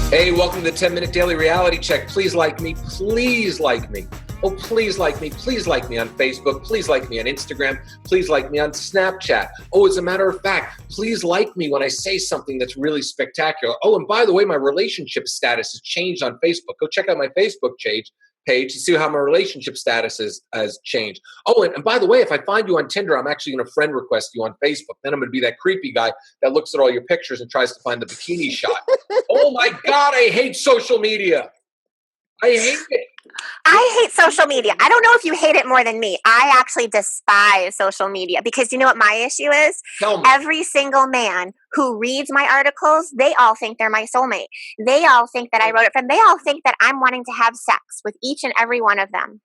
Hey, welcome to the 10-Minute Daily Reality Check. Please like me. Please like me. Oh, please like me. Please like me on Facebook. Please like me on Instagram. Please like me on Snapchat. Oh, as a matter of fact, please like me when I say something that's really spectacular. Oh, and by the way, my relationship status has changed on Facebook. Go check out my Facebook page to see how my relationship status has changed. Oh, and by the way, if I find you on Tinder, I'm actually going to friend request you on Facebook. Then I'm going to be that creepy guy that looks at all your pictures and tries to find the bikini shot. Oh my God, I hate social media. I hate it. I hate social media. I don't know if you hate it more than me. I actually despise social media because you know what my issue is? Tell me. Every single man who reads my articles, they all think they're my soulmate. They all think that I wrote it for them. They all think that I'm wanting to have sex with each and every one of them.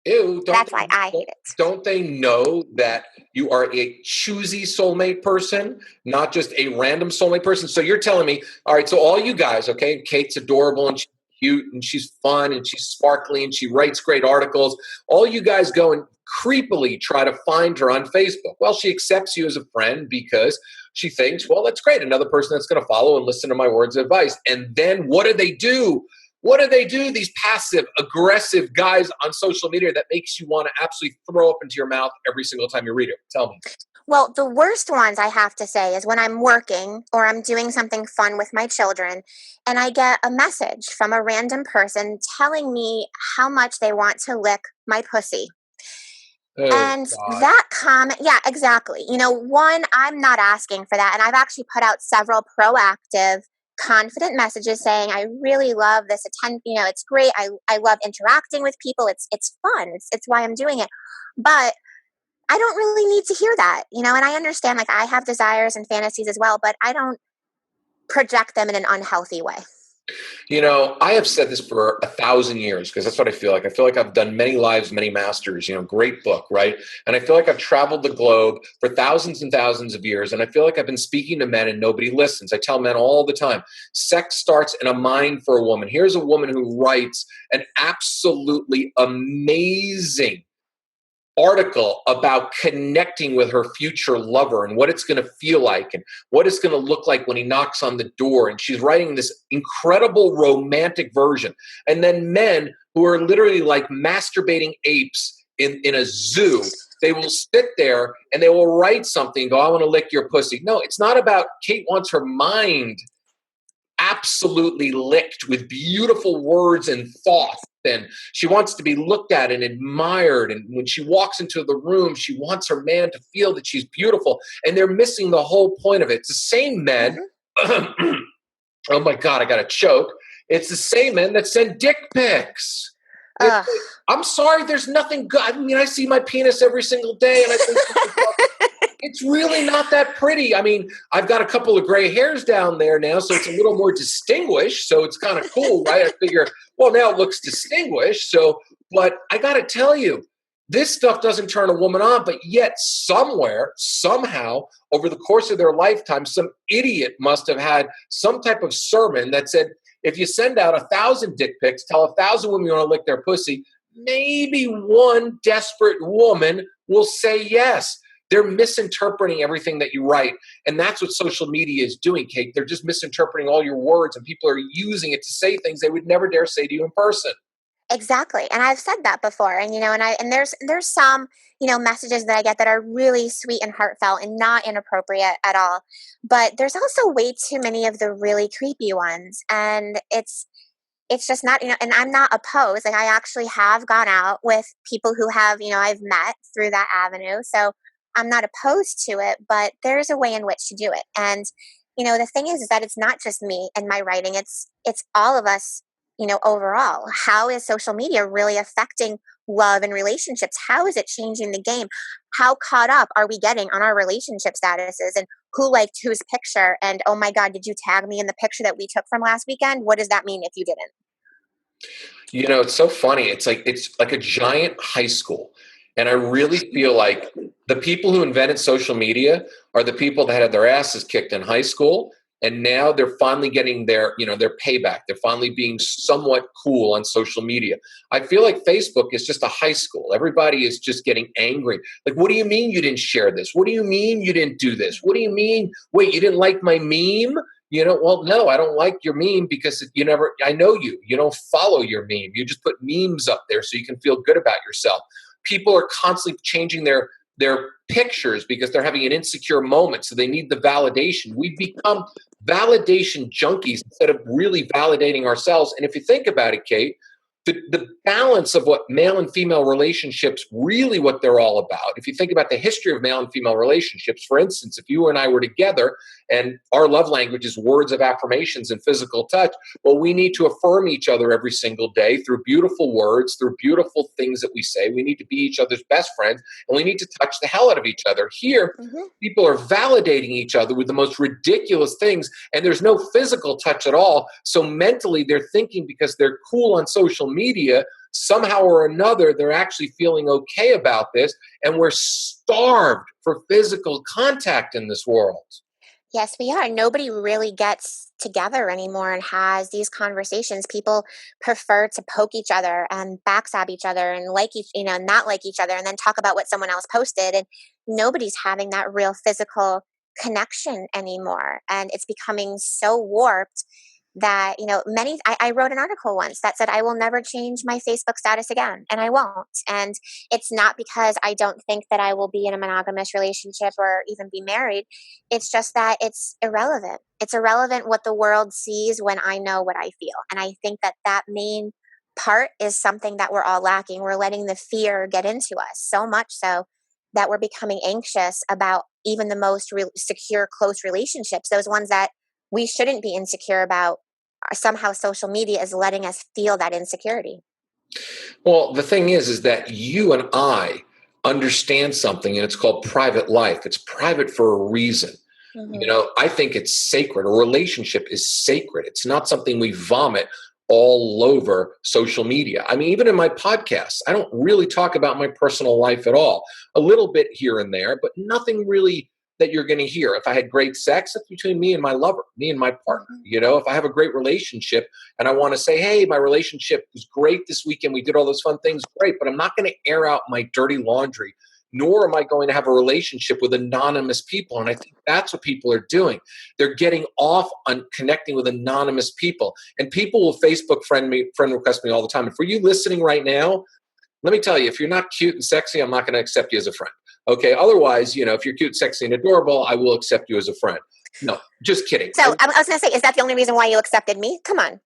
Ew, That's why I hate it. Don't they know that you are a choosy soulmate person, not just a random soulmate person? So you're telling me, all right, so all you guys, okay, Kate's adorable and she's cute and she's fun and she's sparkly and she writes great articles. All you guys go and creepily try to find her on Facebook. Well, she accepts you as a friend because she thinks, well, that's great. Another person that's going to follow and listen to my words of advice. And then what do? What do they do, these passive, aggressive guys on social media that makes you want to absolutely throw up into your mouth every single time you read it? Tell me. Well, the worst ones I have to say is when I'm working or I'm doing something fun with my children and I get a message from a random person telling me how much they want to lick my pussy. Oh, And God. that comment, yeah, exactly. You know, one, I'm not asking for that. And I've actually put out several proactive, confident messages saying, I really love this attention. You know, it's great. I love interacting with people. It's fun. It's why I'm doing it. But I don't really need to hear that, you know, and I understand like I have desires and fantasies as well, but I don't project them in an unhealthy way. You know, I have said this for 1,000 years because that's what I feel like. I feel like I've done many lives, many masters, great book, right? And I feel like I've traveled the globe for thousands and thousands of years. And I feel like I've been speaking to men and nobody listens. I tell men all the time, sex starts in a mind for a woman. Here's a woman who writes an absolutely amazing article about connecting with her future lover and what it's going to feel like and what it's going to look like when he knocks on the door. And she's writing this incredible romantic version. And then men who are literally like masturbating apes in a zoo, they will sit there and they will write something, go, I want to lick your pussy. No, it's not about Kate wants her mind absolutely licked with beautiful words and thought. And she wants to be looked at and admired. And when she walks into the room, she wants her man to feel that she's beautiful. And they're missing the whole point of it. It's the same men. Oh my God, I got to choke. It's the same men that send dick pics. I'm sorry, there's nothing good. I mean, I see my penis every single day and I think it's really not that pretty. I mean, I've got a couple of gray hairs down there now, so it's a little more distinguished. So it's kind of cool, right? I figure, well, now it looks distinguished. So, but I got to tell you, this stuff doesn't turn a woman on, but yet somewhere, somehow, over the course of their lifetime, some idiot must have had some type of sermon that said, if you send out 1,000 dick pics, tell 1,000 women you want to lick their pussy, maybe one desperate woman will say yes. They're misinterpreting everything that you write. And that's what social media is doing, Kate. They're just misinterpreting all your words and people are using it to say things they would never dare say to you in person. Exactly. And I've said that before. And, and there's some, messages that I get that are really sweet and heartfelt and not inappropriate at all. But there's also way too many of the really creepy ones. And it's just not, and I'm not opposed. Like I actually have gone out with people who have, I've met through that avenue. So I'm not opposed to it, but there's a way in which to do it. And, the thing is that it's not just me and my writing. It's all of us, overall. How is social media really affecting love and relationships? How is it changing the game? How caught up are we getting on our relationship statuses and who liked whose picture? And, oh my God, did you tag me in the picture that we took from last weekend? What does that mean if you didn't? It's so funny. It's like a giant high school. And I really feel like the people who invented social media are the people that had their asses kicked in high school. And now they're finally getting their payback. They're finally being somewhat cool on social media. I feel like Facebook is just a high school. Everybody is just getting angry. Like, what do you mean you didn't share this? What do you mean you didn't do this? What do you mean? Wait, you didn't like my meme? Well, no, I don't like your meme because I know you don't follow your meme. You just put memes up there so you can feel good about yourself. People are constantly changing their pictures because they're having an insecure moment. So they need the validation. We've become validation junkies instead of really validating ourselves. And if you think about it, Kate, the balance of what male and female relationships really what they're all about. If you think about the history of male and female relationships, for instance, if you and I were together and our love language is words of affirmations and physical touch, well, we need to affirm each other every single day through beautiful words, through beautiful things that we say. We need to be each other's best friends, and we need to touch the hell out of each other. Here, people are validating each other with the most ridiculous things, and there's no physical touch at all. So mentally, they're thinking because they're cool on social media, somehow or another, they're actually feeling okay about this, and we're starved for physical contact in this world. Yes, we are. Nobody really gets together anymore and has these conversations. People prefer to poke each other and backstab each other and not like each other and then talk about what someone else posted. And nobody's having that real physical connection anymore. And it's becoming so warped that, I wrote an article once that said, I will never change my Facebook status again, and I won't. And it's not because I don't think that I will be in a monogamous relationship or even be married. It's just that it's irrelevant. It's irrelevant what the world sees when I know what I feel. And I think that that main part is something that we're all lacking. We're letting the fear get into us so much so that we're becoming anxious about even the most secure, close relationships, those ones that we shouldn't be insecure about. Somehow social media is letting us feel that insecurity. Well, the thing is that you and I understand something, and it's called private life. It's private for a reason. I think it's sacred. A relationship is sacred. It's not something we vomit all over social media. I mean, even in my podcasts, I don't really talk about my personal life at all. A little bit here and there, but nothing really that you're going to hear. If I had great sex, it's between me and my lover, me and my partner. If I have a great relationship and I want to say, hey, my relationship was great this weekend, we did all those fun things, great, but I'm not going to air out my dirty laundry, nor am I going to have a relationship with anonymous people. And I think that's what people are doing. They're getting off on connecting with anonymous people. And people will Facebook friend request me all the time. And for you listening right now, let me tell you, if you're not cute and sexy, I'm not going to accept you as a friend. Okay. Otherwise, if you're cute, sexy, and adorable, I will accept you as a friend. No, just kidding. So I was going to say, is that the only reason why you accepted me? Come on.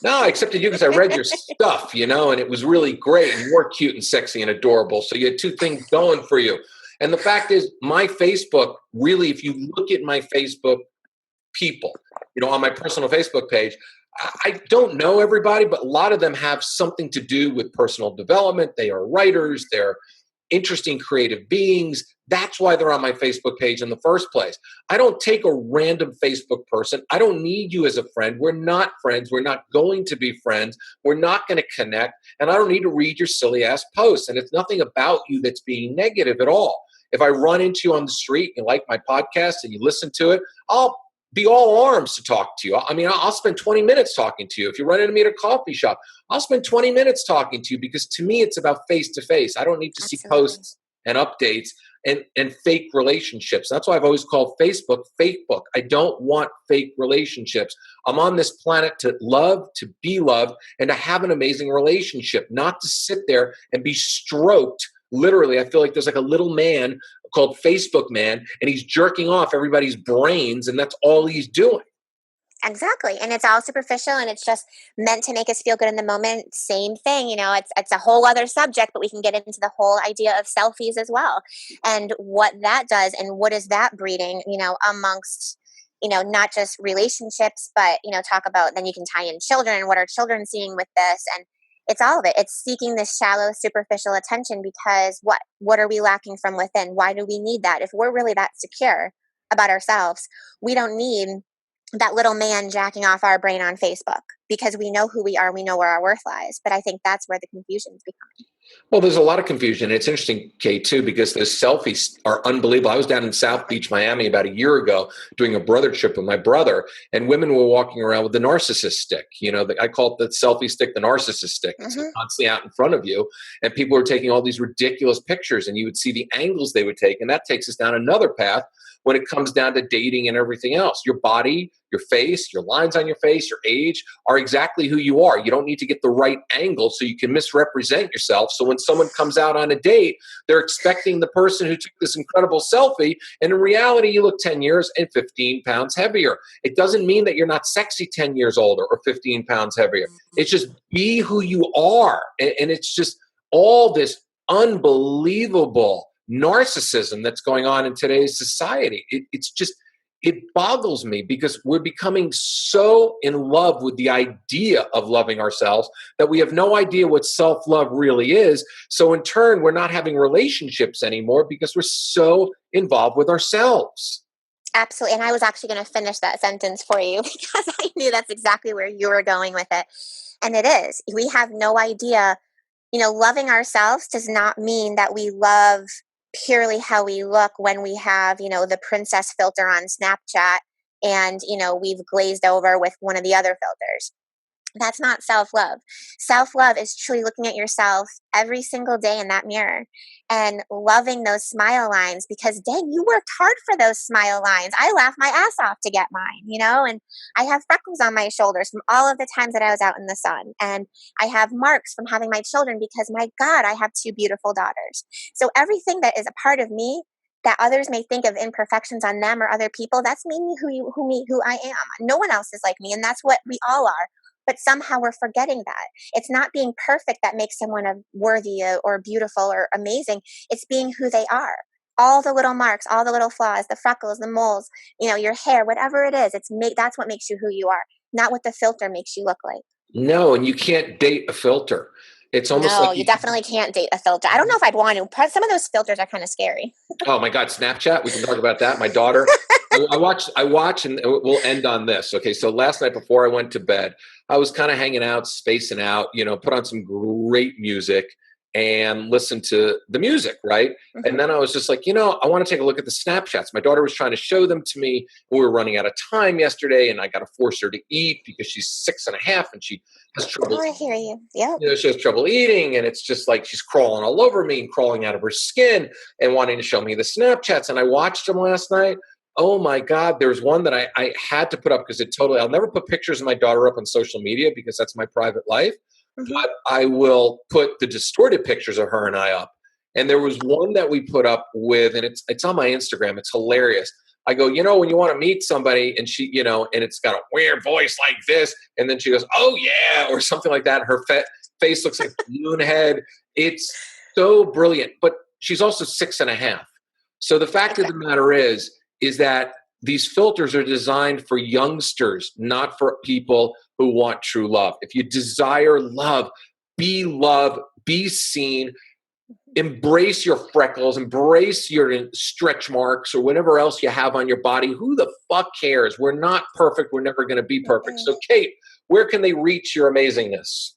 No, I accepted you because I read your stuff, and it was really great. And you were cute and sexy and adorable. So you had two things going for you. And the fact is, my Facebook, really, if you look at my Facebook people, on my personal Facebook page, I don't know everybody, but a lot of them have something to do with personal development. They are writers. They're interesting creative beings. That's why they're on my Facebook page in the first place. I don't take a random Facebook person. I don't need you as a friend. We're not friends. We're not going to be friends. We're not going to connect. And I don't need to read your silly ass posts. And it's nothing about you that's being negative at all. If I run into you on the street and you like my podcast and you listen to it, I'll be all arms to talk to you. I mean, I'll spend 20 minutes talking to you. If you run into me at a coffee shop, I'll spend 20 minutes talking to you, because to me, it's about face to face. I don't need to see posts and updates and fake relationships. That's why I've always called Facebook fake book. I don't want fake relationships. I'm on this planet to love, to be loved, and to have an amazing relationship, not to sit there and be stroked. Literally, I feel like there's like a little man called Facebook Man, and he's jerking off everybody's brains, and that's all he's doing. Exactly. And it's all superficial, and it's just meant to make us feel good in the moment. Same thing, it's a whole other subject, but we can get into the whole idea of selfies as well, and what that does and what is that breeding, amongst, not just relationships, but, talk about, then you can tie in children and what are children seeing with this. And it's all of it. It's seeking this shallow, superficial attention because what are we lacking from within? Why do we need that? If we're really that secure about ourselves, we don't need that little man jacking off our brain on Facebook, because we know who we are. We know where our worth lies. But I think that's where the confusion is becoming. Well, there's a lot of confusion. It's interesting, Kate, too, because those selfies are unbelievable. I was down in South Beach, Miami about a year ago doing a brother trip with my brother, and women were walking around with the narcissist stick. I call it the selfie stick, the narcissist stick. It's constantly out in front of you, and people were taking all these ridiculous pictures, and you would see the angles they would take, and that takes us down another path when it comes down to dating and everything else. Your body, your face, your lines on your face, your age are exactly who you are. You don't need to get the right angle so you can misrepresent yourself. So when someone comes out on a date, they're expecting the person who took this incredible selfie, and in reality, you look 10 years and 15 pounds heavier. It doesn't mean that you're not sexy 10 years older or 15 pounds heavier. It's just be who you are. And it's just all this unbelievable narcissism that's going on in today's society. It boggles me because we're becoming so in love with the idea of loving ourselves that we have no idea what self-love really is. So in turn, we're not having relationships anymore because we're so involved with ourselves. Absolutely. And I was actually going to finish that sentence for you because I knew that's exactly where you were going with it. And it is. We have no idea. Loving ourselves does not mean that we love purely how we look when we have, the princess filter on Snapchat and, we've glazed over with one of the other filters. That's not self-love. Self-love is truly looking at yourself every single day in that mirror and loving those smile lines because, dang, you worked hard for those smile lines. I laughed my ass off to get mine, and I have freckles on my shoulders from all of the times that I was out in the sun. And I have marks from having my children because, my God, I have two beautiful daughters. So everything that is a part of me that others may think of imperfections on them or other people, that's me, who I am. No one else is like me, and that's what we all are. But somehow we're forgetting that. It's not being perfect that makes someone worthy or beautiful or amazing. It's being who they are. All the little marks, all the little flaws, the freckles, the moles, your hair, whatever it is, that's what makes you who you are, not what the filter makes you look like. No, and you can't date a filter. It's almost No, like you definitely can't date a filter. I don't know if I'd want to. Some of those filters are kind of scary. Oh my God, Snapchat. We can talk about that. My daughter, I watch, and we'll end on this. Okay. So last night before I went to bed, I was kind of hanging out, spacing out, put on some great music and listen to the music. Right. Mm-hmm. And then I was just like, I want to take a look at the Snapchats. My daughter was trying to show them to me. We were running out of time yesterday and I got to force her to eat because she's 6.5 and she has trouble. Oh, I hear you. Yep. She has trouble eating and it's just like she's crawling all over me and crawling out of her skin and wanting to show me the Snapchats. And I watched them last night. Oh my God, there's one that I had to put up because I'll never put pictures of my daughter up on social media because that's my private life. Mm-hmm. But I will put the distorted pictures of her and I up. And there was one that we put up with, and it's on my Instagram. It's hilarious. I go, when you want to meet somebody and she, and it's got a weird voice like this. And then she goes, oh yeah, or something like that. Her face looks like a balloon head. It's so brilliant, but she's also 6.5. So the fact of the matter is that these filters are designed for youngsters, not for people who want true love. If you desire love, be seen, embrace your freckles, embrace your stretch marks or whatever else you have on your body. Who the fuck cares? We're not perfect. We're never going to be perfect. So Kate, where can they reach your amazingness?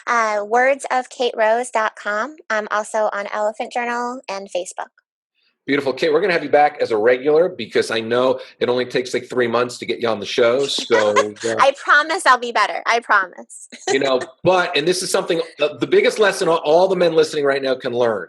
Wordsofkaterose.com. I'm also on Elephant Journal and Facebook. Beautiful. Kate, we're going to have you back as a regular because I know it only takes like 3 months to get you on the show. So I promise I'll be better. I promise. And this is something, the biggest lesson all the men listening right now can learn.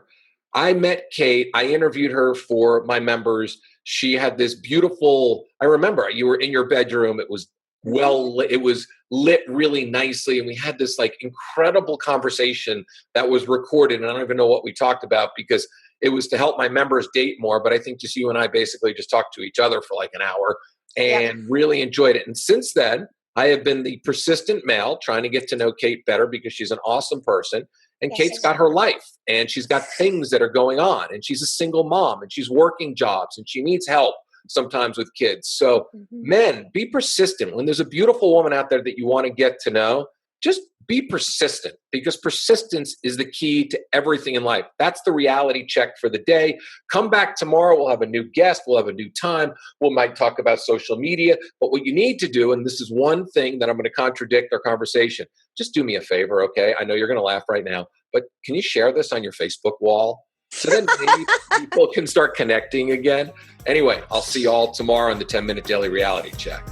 I met Kate. I interviewed her for my members. She had this beautiful, I remember you were in your bedroom. It was it was lit really nicely. And we had this like incredible conversation that was recorded. And I don't even know what we talked about because it was to help my members date more. But I think just you and I basically just talked to each other for like an hour and really enjoyed it. And since then, I have been the persistent male trying to get to know Kate better because she's an awesome person. And Kate's got her life and she's got things that are going on and she's a single mom and she's working jobs and she needs help sometimes with kids. So men, be persistent. When there's a beautiful woman out there that you want to get to know, just be persistent because persistence is the key to everything in life. That's the reality check for the day. Come back tomorrow. We'll have a new guest. We'll have a new time. We might talk about social media. But what you need to do, and this is one thing that I'm going to contradict our conversation, just do me a favor, okay? I know you're going to laugh right now, but can you share this on your Facebook wall? So then maybe people can start connecting again. Anyway, I'll see you all tomorrow on the 10-Minute Daily Reality Check.